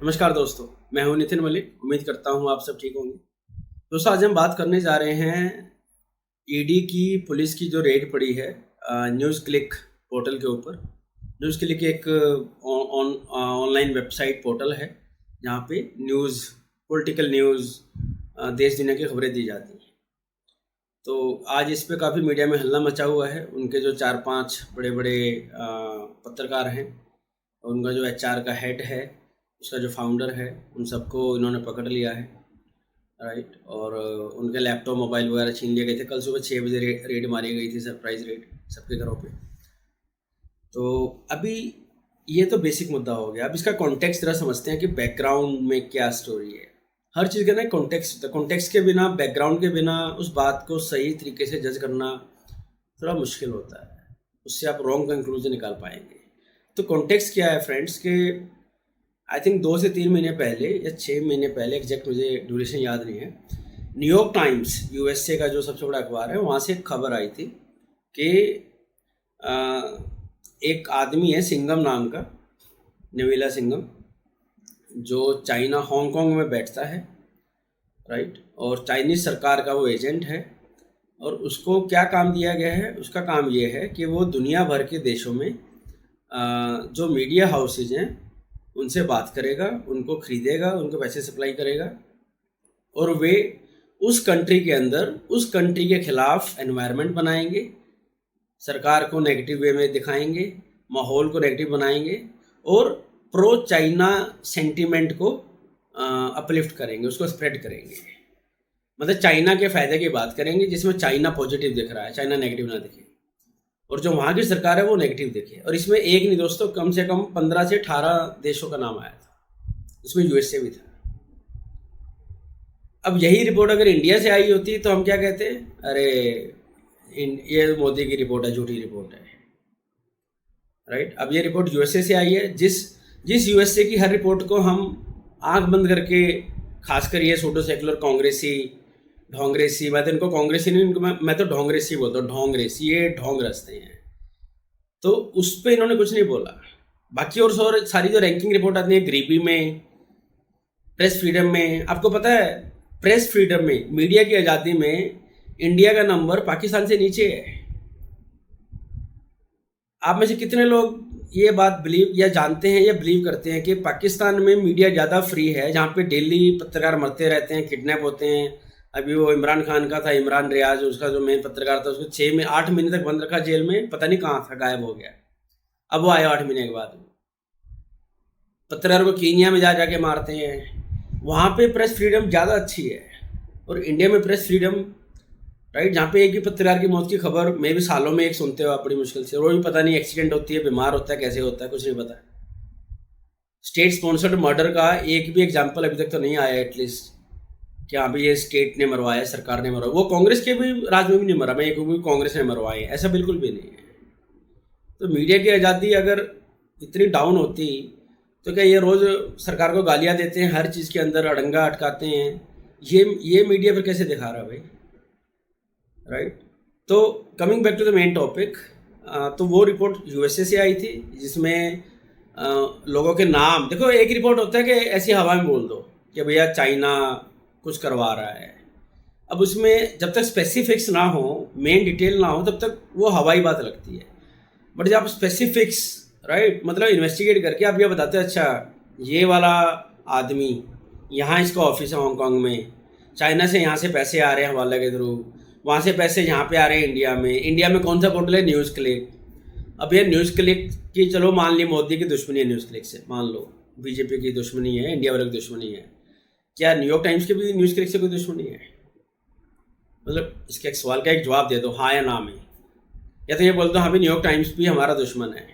नमस्कार दोस्तों, मैं हूं नितिन मलिक। उम्मीद करता हूं आप सब ठीक होंगे। दोस्तों, आज हम बात करने जा रहे हैं ईडी की पुलिस की जो रेड पड़ी है न्यूज़ क्लिक पोर्टल के ऊपर। न्यूज़ क्लिक एक ऑनलाइन वेबसाइट पोर्टल है जहां पे न्यूज़, पॉलिटिकल न्यूज़, देश दुनिया की खबरें दी जाती हैं। तो आज इस पे काफ़ी मीडिया में हल्ला मचा हुआ है। उनके जो 4-5 बड़े बड़े पत्रकार हैं, उनका जो एचआर का हेड है, उसका जो फाउंडर है, उन सबको इन्होंने पकड़ लिया है, राइट। और उनके लैपटॉप, मोबाइल वगैरह छीन लिए गए थे। कल सुबह 6 बजे रेड मारी गई थी, सरप्राइज रेड सबके घरों पे। तो अभी ये तो बेसिक मुद्दा हो गया। अब इसका कॉन्टेक्स्ट जरा समझते हैं कि बैकग्राउंड में क्या स्टोरी है। हर चीज़ का ना कॉन्टेक्स्ट होता है। कॉन्टेक्स्ट के बिना, बैकग्राउंड के बिना उस बात को सही तरीके से जज करना थोड़ा मुश्किल होता है। उससे आप रॉन्ग कंक्लूजन निकाल पाएंगे। तो कॉन्टेक्स्ट क्या है फ्रेंड्स के, आई थिंक 2 से 3 महीने पहले या 6 महीने पहले, एग्जैक्ट मुझे ड्यूरेशन याद नहीं है, न्यूयॉर्क टाइम्स, यूएसए का जो सबसे बड़ा अखबार है, वहाँ से एक खबर आई थी कि एक आदमी है सिंघम नाम का, नवीला सिंघम, जो चाइना, हांगकांग में बैठता है, राइट। और चाइनीज़ सरकार का वो एजेंट है। और उसको क्या काम दिया गया है? उसका काम ये है कि वो दुनिया भर के देशों में जो मीडिया हाउसेज हैं उनसे बात करेगा, उनको खरीदेगा, उनको पैसे सप्लाई करेगा, और वे उस कंट्री के अंदर, उस कंट्री के खिलाफ एनवायरनमेंट बनाएंगे, सरकार को नेगेटिव वे में दिखाएंगे, माहौल को नेगेटिव बनाएंगे, और प्रो चाइना सेंटीमेंट को अपलिफ्ट करेंगे, उसको स्प्रेड करेंगे। मतलब चाइना के फ़ायदे की बात करेंगे, जिसमें चाइना पॉजिटिव दिख रहा है, चाइना नेगेटिव ना दिखे, और जो वहाँ की सरकार है वो नेगेटिव दिखे। और इसमें एक नहीं दोस्तों, कम से कम 15 से 18 देशों का नाम आया था, इसमें यूएसए भी था। अब यही रिपोर्ट अगर इंडिया से आई होती तो हम क्या कहते? अरे ये मोदी की रिपोर्ट है, झूठी रिपोर्ट है, राइट। अब ये रिपोर्ट यूएसए से आई है। जिस यूएसए की हर रिपोर्ट को हम आंख बंद करके, खासकर ये सूडो सेकुलर कांग्रेसी, ढोंगरेसी, मैं तो इनको कांग्रेसी नहीं, इनको मैं तो ढोंगरेसी बोलता हूँ। ढोंगरेसी, ये ढोंग रचते हैं। तो उस पर इन्होंने कुछ नहीं बोला। बाकी और सारी जो रैंकिंग रिपोर्ट आती है, गरीबी में, प्रेस फ्रीडम में, आपको पता है प्रेस फ्रीडम में, मीडिया की आज़ादी में इंडिया का नंबर पाकिस्तान से नीचे है। आप में से कितने लोग ये बात बिलीव या जानते हैं या बिलीव करते हैं कि पाकिस्तान में मीडिया ज़्यादा फ्री है, जहाँ पे डेली पत्रकार मरते रहते हैं, किडनैप होते हैं। अभी वो इमरान खान का था, इमरान रियाज, उसका जो मेन पत्रकार था, उसको 8 महीने तक बंद रखा जेल में, पता नहीं कहाँ था, गायब हो गया। अब वो आया 8 महीने के बाद। पत्रकार को कीनिया में जाके मारते हैं। वहाँ पे प्रेस फ्रीडम ज़्यादा अच्छी है, और इंडिया में प्रेस फ्रीडम, राइट, जहाँ पे एक भी पत्रकार की मौत की खबर मे भी सालों में एक सुनते हो आप, बड़ी मुश्किल से। वो भी पता नहीं एक्सीडेंट होती है, बीमार होता है, कैसे होता है, कुछ नहीं पता। स्टेट स्पॉन्सर्ड मर्डर का एक भी एग्जाम्पल अभी तक तो नहीं आया एटलीस्ट, कि हाँ भाई ये स्टेट ने मरवाया, सरकार ने मरवाया। वो कांग्रेस के भी राज में भी नहीं मरा, मैं एक भी कांग्रेस ने मरवाए, ऐसा बिल्कुल भी नहीं है। तो मीडिया की आज़ादी अगर इतनी डाउन होती तो क्या ये रोज़ सरकार को गालियाँ देते हैं, हर चीज़ के अंदर अड़ंगा अटकाते हैं, ये मीडिया फिर कैसे दिखा रहा है भाई, राइट। तो coming back to the main topic, तो वो रिपोर्ट यूएसए से आई थी, जिसमें लोगों के नाम, देखो एक रिपोर्ट होता है कि ऐसी हवा में बोल दो कि भैया चाइना कुछ करवा रहा है। अब उसमें जब तक स्पेसिफिक्स ना हो, मेन डिटेल ना हो, तब तक वो हवाई बात लगती है। बट जब आप स्पेसिफिक्स, राइट, मतलब इन्वेस्टिगेट करके आप ये बताते हैं, अच्छा ये वाला आदमी, यहाँ इसका ऑफिस है हांगकांग में, चाइना से यहाँ से पैसे आ रहे हैं हवाला के थ्रू, वहाँ से पैसे यहाँ पे आ रहे हैं इंडिया में कौन सा पोर्टल है? News click. अब ये न्यूज़ क्लिक की, चलो मान ली मोदी की दुश्मनी है न्यूज़ क्लिक से, मान लो बीजेपी की दुश्मनी है, इंडिया वालों की दुश्मनी है, क्या न्यूयॉर्क टाइम्स की भी न्यूज़ क्लिक से कोई दुश्मनी है? मतलब इसके एक सवाल का एक जवाब दे दो, हाँ या ना में। या तो ये बोल दो हाँ भी न्यूयॉर्क टाइम्स भी हमारा दुश्मन है,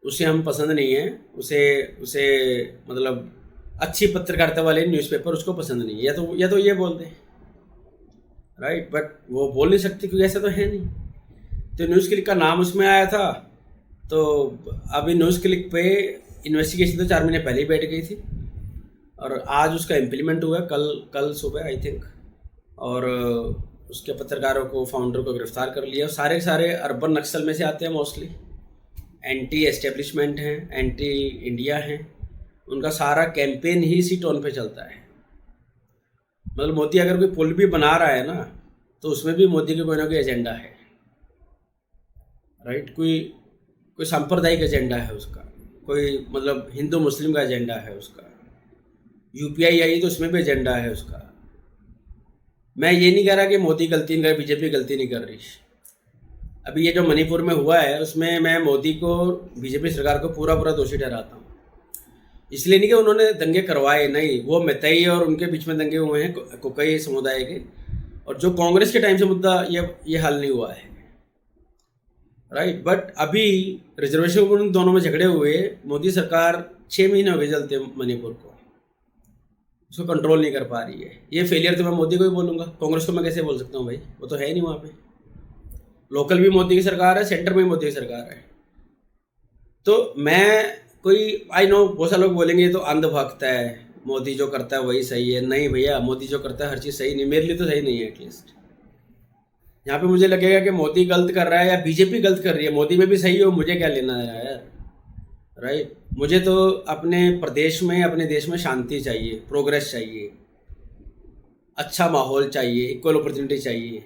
उसे हम पसंद नहीं है, उसे मतलब अच्छी पत्रकारिता वाले न्यूज़पेपर उसको पसंद नहीं है, या तो ये बोल दें, राइट। बट वो बोल नहीं सकती क्योंकि ऐसा तो है नहीं। तो न्यूज़ क्लिक का नाम उसमें आया था। तो अभी न्यूज़ क्लिक पे इन्वेस्टिगेशन तो 4 महीने पहले ही बैठ गई थी, और आज उसका इम्प्लीमेंट हुआ कल सुबह आई थिंक, और उसके पत्रकारों को, फाउंडर को गिरफ्तार कर लिया। सारे अर्बन नक्सल में से आते हैं मोस्टली, एंटी एस्टेब्लिशमेंट हैं, एंटी इंडिया हैं, उनका सारा कैंपेन ही इसी टोन पे चलता है। मतलब मोदी अगर कोई पुल भी बना रहा है ना, तो उसमें भी मोदी के कोई ना कोई एजेंडा है, राइट। कोई सांप्रदायिक एजेंडा है उसका, कोई मतलब हिंदू मुस्लिम का एजेंडा है उसका। यूपीआई आई तो उसमें भी एजेंडा है उसका। मैं ये नहीं कह रहा कि मोदी गलती नहीं कर रही, बीजेपी गलती नहीं कर रही। अभी ये जो मणिपुर में हुआ है उसमें मैं मोदी को, बीजेपी सरकार को पूरा दोषी ठहराता हूँ। इसलिए नहीं कि उन्होंने दंगे करवाए, नहीं, वो मैतई और उनके बीच में दंगे हुए हैं कोकई समुदाय के, और जो कांग्रेस के टाइम से मुद्दा ये हल नहीं हुआ है, राइट। बट अभी रिजर्वेशन उन दोनों में झगड़े हुए, मोदी सरकार 6 महीने हो गए चलते मणिपुर को, उसको कंट्रोल नहीं कर पा रही है। ये फेलियर तो मैं मोदी को ही बोलूँगा, कांग्रेस को मैं कैसे बोल सकता हूँ भाई, वो तो है ही नहीं वहाँ पे। लोकल भी मोदी की सरकार है, सेंटर में भी मोदी की सरकार है। तो मैं आई नो बहुत सारे लोग बोलेंगे ये तो अंधभक्त है, मोदी जो करता है वही सही है। नहीं भैया, मोदी जो करता है हर चीज़ सही नहीं, मेरे लिए तो सही नहीं है। एटलीस्ट यहाँ पे मुझे लगेगा कि मोदी गलत कर रहा है या बीजेपी गलत कर रही है, मोदी में भी सही हो, मुझे क्या लेना है यार, राइट। मुझे तो अपने प्रदेश में, अपने देश में शांति चाहिए, प्रोग्रेस चाहिए, अच्छा माहौल चाहिए, इक्वल अपॉर्चुनिटी चाहिए।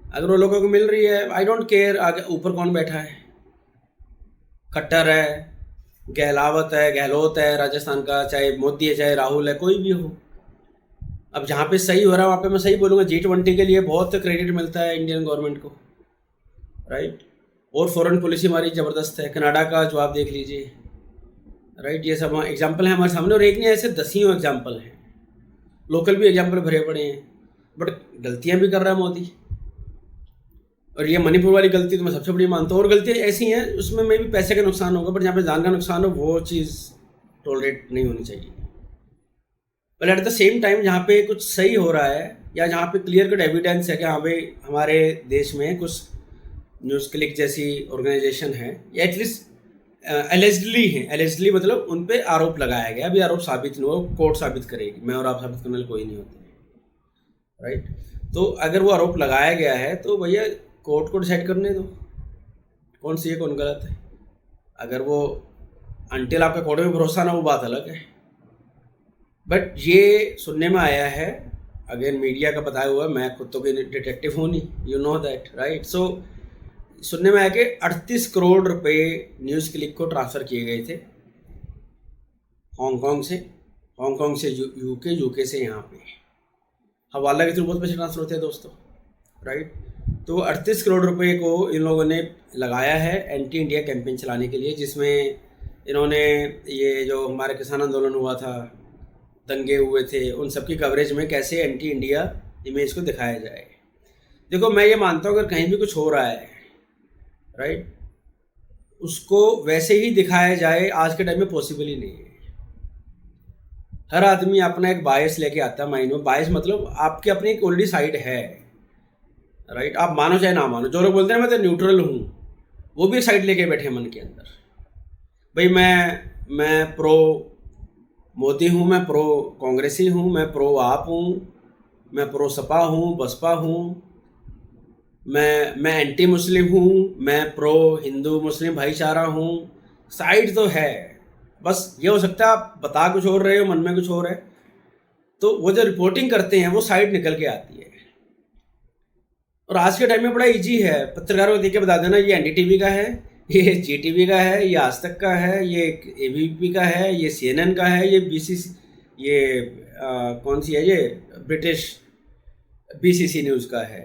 अगर वो लोगों को मिल रही है, आई डोंट केयर आगे ऊपर कौन बैठा है, खट्टर है, गहलोत है राजस्थान का, चाहे मोदी है, चाहे राहुल है, कोई भी हो। अब जहाँ पे सही हो रहा है वहाँ पे मैं सही बोलूँगा। G20 के लिए बहुत क्रेडिट मिलता है इंडियन गवर्नमेंट को, राइट। और फॉरेन पॉलिसी हमारी ज़बरदस्त है। कनाडा का जो आप देख लीजिए, राइट। ये सब एग्जाम्पल हैं हमारे सामने, और एक नहीं ऐसे दसियों एग्जाम्पल हैं, लोकल भी एग्जाम्पल भरे पड़े हैं। बट गलतियाँ भी कर रहा है मोदी, और ये मणिपुर वाली गलती तो मैं सबसे बड़ी मानता हूँ। और गलतियाँ ऐसी हैं उसमें में भी पैसे का नुकसान होगा, बट जहाँ पे जान का नुकसान हो वो चीज़ टॉलरेट नहीं होनी चाहिए। पर एट द सेम टाइम जहाँ पे कुछ सही हो रहा है, या जहाँ पे क्लियर कट एविडेंस है कि हाँ भाई हमारे देश में कुछ न्यूज़ क्लिक जैसी ऑर्गेनाइजेशन है, या एटलीस्ट एलिजिडली मतलब उन पे आरोप लगाया गया, अभी आरोप साबित नहीं हुआ, कोर्ट साबित करेगी, मैं और आप साबित करने वाले कोई नहीं होते, राइट। तो अगर वो आरोप लगाया गया है तो भैया कोर्ट को डिसाइड करने दो कौन सही है कौन गलत है। अगर वो अंटिल आपका कोर्ट में भरोसा ना, वो बात अलग है। बट ये सुनने में आया है, अगेन मीडिया का बताया हुआ, मैं खुद तो कोई डिटेक्टिव हूँ नहीं, यू नो दैट, राइट। सो सुनने में आया कि 38 करोड़ रुपए न्यूज़ क्लिक को ट्रांसफ़र किए गए थे हांगकांग से यूके से यहाँ पे। हवाला के थ्रू बहुत पैसे ट्रांसफ़र होते हैं दोस्तों, राइट। तो 38 करोड़ रुपए को इन लोगों ने लगाया है एंटी इंडिया कैंपेन चलाने के लिए, जिसमें इन्होंने ये जो हमारे किसान आंदोलन हुआ था, दंगे हुए थे, उन सब की कवरेज में कैसे एंटी इंडिया इमेज को दिखाया जाए। देखो मैं ये मानता हूँ अगर कहीं भी कुछ हो रहा है, राइट, उसको वैसे ही दिखाया जाए आज के टाइम में पॉसिबल ही नहीं है। हर आदमी अपना एक बायस लेके आता है माइंड में। बायस मतलब आपकी अपनी एक ऑलरेडी साइड है, राइट। आप मानो चाहे ना मानो, जो लोग बोलते हैं मैं तो न्यूट्रल हूँ, वो भी एक साइड लेके बैठे मन के अंदर। भाई मैं प्रो मोदी हूँ, मैं प्रो कांग्रेसी हूँ, मैं प्रो आप हूँ, मैं प्रो सपा हूँ, बसपा हूँ, मैं एंटी मुस्लिम हूँ, मैं प्रो हिंदू मुस्लिम भाईचारा हूँ। साइड तो है, बस ये हो सकता है आप बता कुछ और रहे हो, मन में कुछ और है, तो वो जो रिपोर्टिंग करते हैं वो साइड निकल के आती है। और आज के टाइम में बड़ा इजी है, पत्रकारों को देख के बता देना ये NDTV का है, ये GTV का है, ये आज तक का है, ये ABP का है, ये CNN का है, ये BCC, ये कौन सी है, ये ब्रिटिश BCC न्यूज़ का है,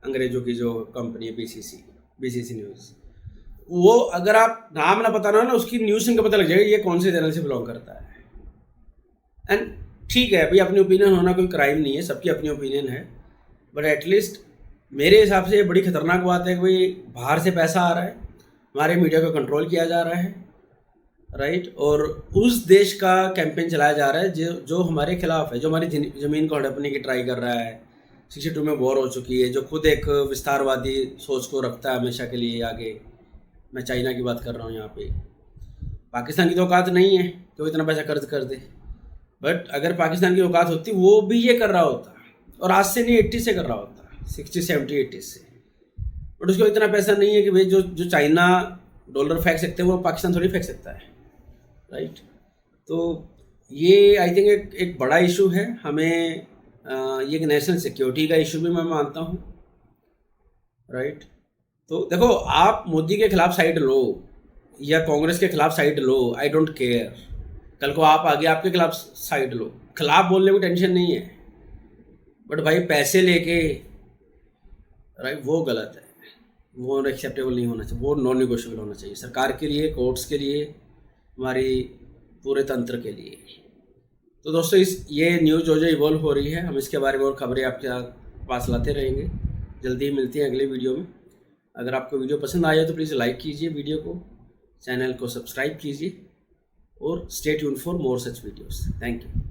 अंग्रेज़ों की जो कंपनी है BCC न्यूज़। वो अगर आप नाम ना पता ना उसकी न्यूज़ से पता लग जाएगा ये कौन से चैनल से बिलोंग करता है। एंड ठीक है भाई, अपनी ओपिनियन होना कोई क्राइम नहीं है, सबकी अपनी ओपिनियन है। बट एटलीस्ट मेरे हिसाब से ये बड़ी खतरनाक बात है कि भाई बाहर से पैसा आ रहा है, हमारे मीडिया को कंट्रोल किया जा रहा है, राइट, और उस देश का कैंपेन चलाया जा रहा है जो हमारे खिलाफ है, जो हमारी ज़मीन को हड़पने की ट्राई कर रहा है। 62 में वॉर हो चुकी है, जो खुद एक विस्तारवादी सोच को रखता है हमेशा के लिए आगे। मैं चाइना की बात कर रहा हूँ यहाँ पे। पाकिस्तान की तो औकात नहीं है कि वो इतना पैसा कर्ज कर दे, बट अगर पाकिस्तान की औकात होती वो भी ये कर रहा होता, और आज से नहीं 80 से कर रहा होता, 60, 70, 80 से। बट उसको इतना पैसा नहीं है कि भाई जो चाइना डॉलर फेंक सकते हैं वो पाकिस्तान थोड़ी फेंक सकता है, राइट। तो ये आई थिंक एक बड़ा इशू है हमें, ये एक नेशनल सिक्योरिटी का इशू भी मैं मानता हूँ, राइट। तो देखो, आप मोदी के खिलाफ साइड लो या कांग्रेस के खिलाफ side low, I don't care. कल को आप आगे आपके खिलाफ साइड लो, खिलाफ बोलने को टेंशन नहीं है, बट भाई पैसे लेके, राइट, वो गलत है, वो एक्सेप्टेबल नहीं होना चाहिए, वो नॉन निगोशिएबल होना चाहिए सरकार के लिए, कोर्ट्स के लिए, हमारी पूरे तंत्र के लिए। तो दोस्तों, ये न्यूज़ जो इवॉल्व हो रही है, हम इसके बारे में और खबरें आपके पास लाते रहेंगे। जल्दी ही मिलते हैं अगले वीडियो में। अगर आपको वीडियो पसंद आया तो प्लीज़ लाइक कीजिए वीडियो को, चैनल को सब्सक्राइब कीजिए और stay tuned for more such videos. Thank you.